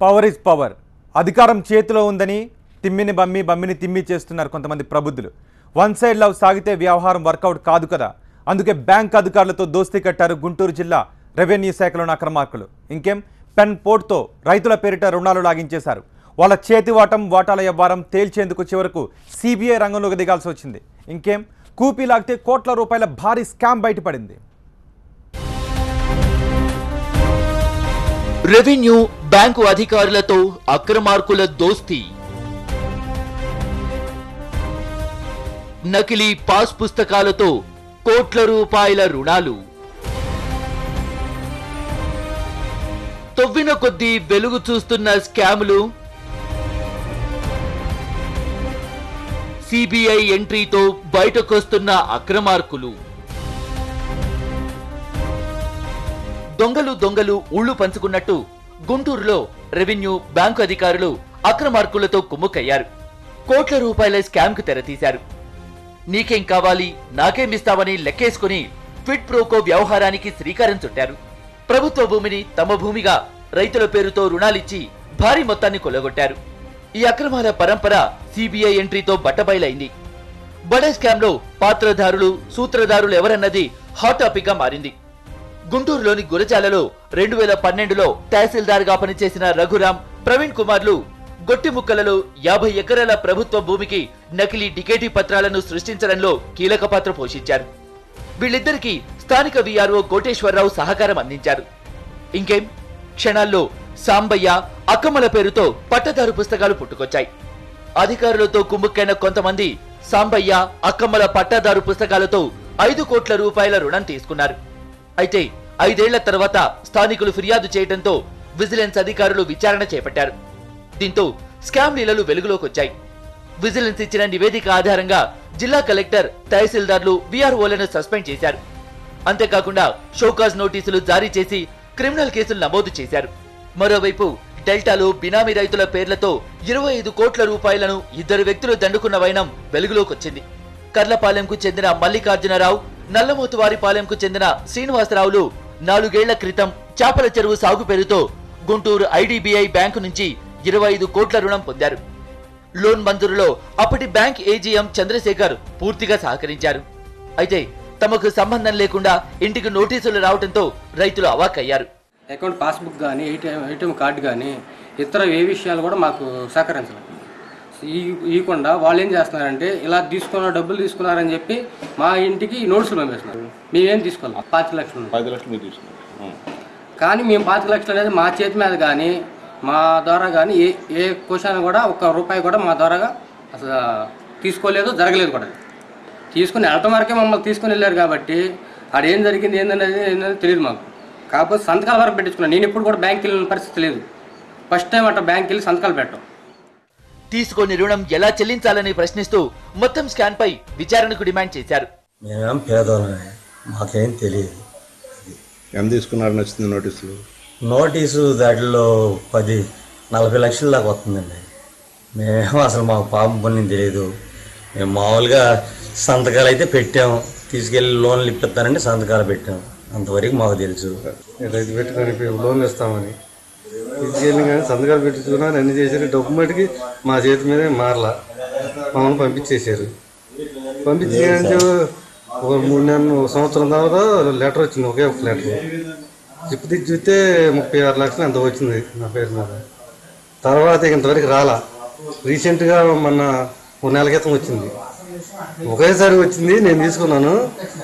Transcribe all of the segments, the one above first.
Power is power. అధికారం చేతిలో ఉందని తిమ్మిని బమ్మి బమ్మిని తిమ్మి చేస్తున్నారు కొంతమంది ప్రబుద్ధులు. వన్ సైడ్ లవ్ సాగితే వ్యవహారం వర్కౌట్ కాదు కదా. అందుకే బ్యాంక్ అధికారులతో దోస్తీ కట్టారు గుంటూరు జిల్లా రెవెన్యూ శాఖలోని అక్రమార్కులు. ఇంకేం పెన్ పోర్ట్తో రైతుల పేరిట రుణాలు లాగించేశారు. వాళ్ళ చేతివాటం వాటాల వ్యవహారం తేల్చేందుకు చివరకు సిబిఐ రంగంలోకి దిగాల్సి వచ్చింది. ఇంకేం కూపీ లాగితే కోట్ల రూపాయల భారీ స్కామ్ బయటపడింది. రెవెన్యూ బ్యాంకు అధికారులతో అక్రమార్కుల దోస్తీ. నకిలీ పాస్ పుస్తకాలతో కోట్ల రూపాయల రుణాలు. తొవ్విన కొద్దీ వెలుగు చూస్తున్న స్కాములు. సిబిఐ ఎంట్రీతో బయటకొస్తున్న అక్రమార్కులు. దొంగలు ఊళ్ళు పంచుకున్నట్టు గుంటూరులో రెవెన్యూ బ్యాంకు అధికారులు అక్రమార్కులతో కుమ్ముకయ్యారు. కోట్ల రూపాయల స్కామ్ కు తెరతీశారు. నీకేం కావాలి నాకేమిస్తావని లెక్కేసుకుని క్విడ్ ప్రోకో వ్యవహారానికి శ్రీకారం చుట్టారు. ప్రభుత్వ భూమిని తమ భూమిగా రైతుల పేరుతో రుణాలిచ్చి భారీ మొత్తాన్ని కొల్లగొట్టారు. ఈ అక్రమాల పరంపర సిబిఐ ఎంట్రీతో బట్టబయలైంది. బడా స్కామ్ లో పాత్రధారులు సూత్రధారులు ఎవరన్నది హాట్ టాపిక్ గా మారింది. గుంటూరులోని గురజాలలో 2012లో తహసీల్దార్ గా పనిచేసిన రఘురాం, ప్రవీణ్ కుమార్లు గొట్టి ముక్కలలో 50 ఎకరాల ప్రభుత్వ భూమికి నకిలీ డికేటీ పత్రాలను సృష్టించడంలో కీలక పాత్ర పోషించారు. వీళ్ళిద్దరికీ స్థానిక విఆర్ఓ కోటేశ్వరరావు సహకారం అందించారు. ఇంకేం క్షణాల్లో సాంబయ్య, అక్కమ్మల పేరుతో పట్టదారు పుస్తకాలు పుట్టుకొచ్చాయి. అధికారులతో కుమ్ముక్కైన కొంతమంది సాంబయ్య, అక్కమ్మల పట్టాదారు పుస్తకాలతో 5 కోట్ల రూపాయల రుణం తీసుకున్నారు. అయితే 5 ఏళ్ల తర్వాత స్థానికులు ఫిర్యాదు చేయడంతో విజిలెన్స్ అధికారులు విచారణ చేపట్టారు. దీంతో స్కామ్ లీలలు వెలుగులోకి వచ్చాయి. విజిలెన్స్ ఇచ్చిన నివేదిక ఆధారంగా జిల్లా కలెక్టర్, తహసీల్దార్లు, విఆర్ఓలను సస్పెండ్ చేశారు. అంతేకాకుండా షోకాజ్ నోటీసులు జారీ చేసి క్రిమినల్ కేసులు నమోదు చేశారు. మరోవైపు డెల్టాలో బినామీ రైతుల పేర్లతో 25 కోట్ల రూపాయలను 2 వ్యక్తులు దండుకున్న వైనం వెలుగులోకొచ్చింది. కర్లపాలెంకు చెందిన మల్లికార్జునరావు, నల్లమోతువారిపాలెంకు చెందిన శ్రీనివాసరావులు 4 ఏళ్ల క్రితం చేపల చెరువు సాగు పేరుతో గుంటూరు ఐడిబిఐ బ్యాంకు నుంచి 25 కోట్ల రుణం పొందారు. లోన్ మంజూరులో అప్పటి బ్యాంక్ ఏజీఎం చంద్రశేఖర్ పూర్తిగా సహకరించారు. అయితే తమకు సంబంధం లేకుండా ఇంటికి నోటీసులు రావడంతో రైతులు అవాక్కయ్యారు. అకౌంట్ పాస్బుక్ కానీ ఏటీఎం కార్డు కానీ ఇతర ఏ విషయాలు కూడా మాకు సహకరించలేదు. ఇవ్వకుండా వాళ్ళు ఏం చేస్తున్నారంటే ఇలా డబ్బులు తీసుకున్నారని చెప్పి మా ఇంటికి నోటీసులు పంపిస్తున్నారు. మేమేం తీసుకోవాలి, 5 లక్షలు 5 లక్షలు మీరు తీసుకున్నారు. కానీ మేము 5 లక్షలు అనేది మా చేతి మీద కానీ మా ద్వారా కానీ ఏ క్వశ్చన్ కూడా 1 రూపాయి కూడా మా ద్వారాగా అసలు తీసుకోలేదు, జరగలేదు కూడా. తీసుకుని వెళ్ళటం వరకే మమ్మల్ని తీసుకుని వెళ్ళారు కాబట్టి ఆడేం జరిగింది ఏందనేది తెలియదు మాకు. కాకపోతే సంతకాల వరకు పెట్టించుకున్నాను. నేను ఎప్పుడు కూడా బ్యాంక్కి వెళ్ళిన పరిస్థితి లేదు. ఫస్ట్ టైం అట్లా బ్యాంక్కి వెళ్ళి సంతకాలు పెట్టాం. తీసుకొని రుణం ఎలా చెల్లించాలని ప్రశ్నిస్తూ మొత్తం స్కాన్ పై విచారణకు డిమాండ్ చేశారు. మేమేం పేదోళ్ళమే, మాకేం తెలియదు. ఎంత తీసుకున్నారని వచ్చింది నోటీసు? దాంట్లో 40 లక్షల దాకా వస్తుందండి. మేము అసలు మాకు పాపం పని తెలియదు. మేము మామూలుగా సంతకాలు అయితే పెట్టాము, తీసుకెళ్ళి లోన్లు ఇప్పిస్తానంటే సంతకాలు పెట్టాము, అంతవరకు మాకు తెలుసు. రైతు పెట్టుకొని లోన్లు ఇస్తామని తీసుకెళ్ళి కానీ సంతకాలు పెట్టించుకున్నారు, అన్ని చేశారు. డబ్బు మటుకి మా చేతి మీదే మారలా, మమ్మల్ని పంపించేశారు. పంపించేయంటే 3 నెలలు సంవత్సరం తర్వాత లెటర్ వచ్చింది, ఒకే ఒక లెటర్. జిప్పు దిగి చూస్తే 36 లక్షలు ఎంత వచ్చింది నా పేరు మీద. తర్వాత ఇంతవరకు రాలా. రీసెంట్గా మొన్న 1 నెల క్రితం వచ్చింది, ఒకేసారి వచ్చింది. నేను తీసుకున్నాను,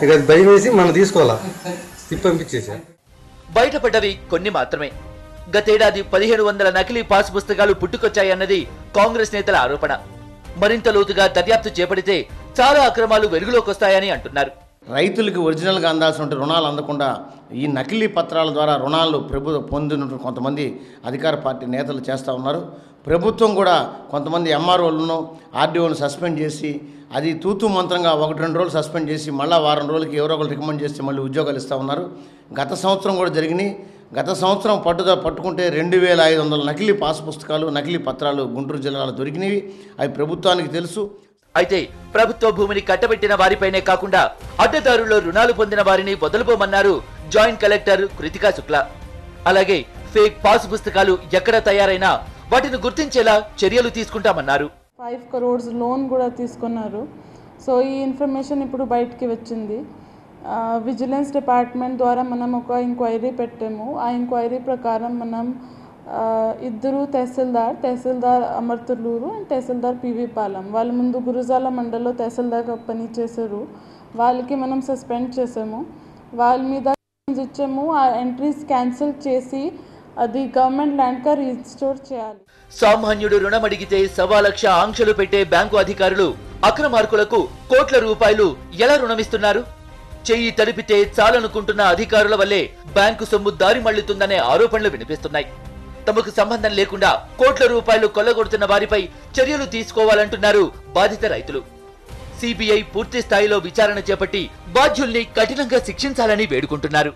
ఇక అది భయం వేసి మనం తీసుకోవాలా, తిప్పి పంపించేశారు. బయటపడ్డవి కొన్ని మాత్రమే. గతేడాది 1500 నకిలీ పాస్ పుస్తకాలు పుట్టుకొచ్చాయన్నది కాంగ్రెస్ నేతల ఆరోపణ. మరింత లోతుగా దర్యాప్తు చేపడితే చాలా అక్రమాలు వెలుగులోకొస్తాయని అంటున్నారు. రైతులకు ఒరిజినల్గా అందాల్సిన రుణాలు అందకుండా ఈ నకిలీ పత్రాల ద్వారా రుణాలు పొందిన కొంతమంది అధికార పార్టీ నేతలు చేస్తూ ఉన్నారు. ప్రభుత్వం కూడా కొంతమంది ఎంఆర్ఓలను, ఆర్డీఓలను సస్పెండ్ చేసి అది తూతూ మంత్రంగా 1-2 రోజులు సస్పెండ్ చేసి మళ్ళీ వారం రోజులకి ఎవరో ఒకరు రికమెండ్ చేసి మళ్ళీ ఉద్యోగాలు ఇస్తూ ఉన్నారు. గత సంవత్సరం కూడా జరిగినాయి. గత సంవత్సరం పట్టుకుంటే 2500 నకిలీ పాస్ పుస్తకాలు, నకిలీ పత్రాలు గుంటూరు జిల్లాలో దొరికినవి. అవి ప్రభుత్వానికి తెలుసు. అయితే ప్రభుత్వ భూమిని కట్టబెట్టిన వారిపైనే కాకుండా అడ్డదారుల్లో రుణాలు పొందిన వారిని వదులుపోమన్నారు జాయింట్ కలెక్టర్ కృతికా శుక్లా. అలాగే ఫేక్ పాస్ పుస్తకాలు ఎక్కడ తయారైనా వాటిని గుర్తించేలా చర్యలు తీసుకుంటామన్నారు. 5 crores లోన్ కూడా తీసుకున్నారు. సో ఈ ఇన్ఫర్మేషన్ ఇప్పుడు బయటికి వచ్చింది. విజిలెన్స్ డిపార్ట్మెంట్ ద్వారా మనం ఒక ఎంక్వైరీ పెట్టాము. ఆ ఎంక్వైరీ ప్రకారం మనం 2 తహసీల్దార్ Amarthaluru and tahsildar PV Palem వాళ్ళ ముందు గురుజాల మండల్లో తహసీల్దార్గా పనిచేశారు. వాళ్ళకి మనం సస్పెండ్ చేసాము. వాళ్ళ మీద ఇచ్చాము. ఆ ఎంట్రీస్ క్యాన్సిల్ చేసి అది గవర్నమెంట్ ల్యాండ్గా రిజిస్టోర్ చేయాలి. సామాన్యుడు రుణం అడిగితే 1.25 లక్ష ఆంక్షలు పెట్టే బ్యాంకు అధికారులు అక్రమార్కులకు కోట్ల రూపాయలు ఎలా రుణమిస్తున్నారు? చెయ్యి తడిపితే చాలనుకుంటున్న అధికారుల వల్లే బ్యాంకు సొమ్ము దారి మళ్లుతుందనే ఆరోపణలు వినిపిస్తున్నాయి. తమకు సంబంధం లేకుండా కోట్ల రూపాయలు కొల్లగొడుతున్న వారిపై చర్యలు తీసుకోవాలంటున్నారు బాధిత రైతులు. సిబిఐ పూర్తి స్థాయిలో విచారణ చేపట్టి బాధ్యుల్ని కఠినంగా శిక్షించాలని వేడుకుంటున్నారు.